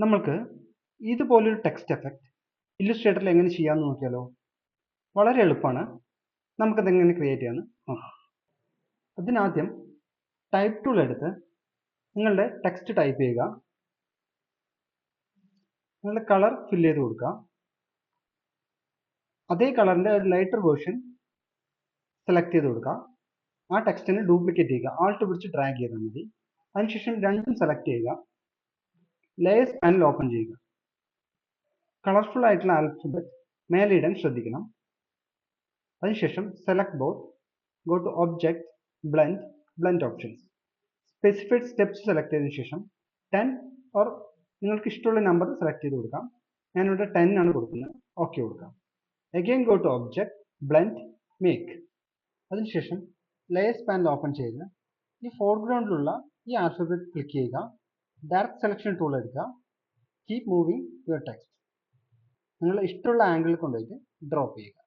നമ്മൾക്ക് ഇതുപോലൊരു text effect ഇല്ലുസ്ട്രേറ്ററിൽ എങ്ങനെ ചെയ്യാമെന്ന് നോക്കിയാലോ? വളരെ എളുപ്പമാണ്. നമുക്കതെങ്ങനെ ക്രിയേറ്റ് ചെയ്യാമെന്ന് നോക്കാം. അതിനാദ്യം ടൈപ്പ് ടൂൾ എടുത്ത് നിങ്ങളുടെ ടെക്സ്റ്റ് ടൈപ്പ് ചെയ്യുക. നിങ്ങളുടെ കളർ ഫില്ല് ചെയ്ത് കൊടുക്കുക. അതേ കളറിൻ്റെ ഒരു ലൈറ്റർ വേർഷൻ സെലക്ട് ചെയ്ത് കൊടുക്കുക. ആ ടെക്സ്റ്റിനെ ഡ്യൂപ്ലിക്കേറ്റ് ചെയ്യുക. ആൾട്ട് പിടിച്ച് ഡ്രാഗ് ചെയ്താൽ മതി. അതിനുശേഷം രണ്ടും സെലക്ട് ചെയ്യുക. ലേയേഴ്സ് പാനൽ ഓപ്പൺ ചെയ്യുക. കളർഫുൾ ആയിട്ടുള്ള ആൽഫബറ്റ് മേലെ ഇടാൻ ശ്രദ്ധിക്കണം. അതിനുശേഷം select both, go to object, blend options. Specified steps select ചെയ്തതിനു ശേഷം 10 ഓർ നിങ്ങൾക്ക് ഇഷ്ടമുള്ള നമ്പർ സെലക്ട് ചെയ്ത് കൊടുക്കാം. ഞാനിവിടെ 10 ആണ് കൊടുക്കുന്നത്. ഓക്കെ കൊടുക്കാം. Again go to object, blend, make. അതിനുശേഷം ലേയേഴ്സ് പാനൽ ഓപ്പൺ ചെയ്ത് ഈ ഫോർഗ്രൗണ്ടിലുള്ള ഈ ആൽഫബറ്റ് ക്ലിക്ക് ചെയ്യുക. ഡയറക്റ്റ് സെലക്ഷൻ ടൂൾ എടുക്കുക. Keep moving your text. നിങ്ങൾ ഇഷ്ടമുള്ള ആംഗിളിൽ കൊണ്ടുപോയിട്ട് ഡ്രോപ്പ് ചെയ്യുക.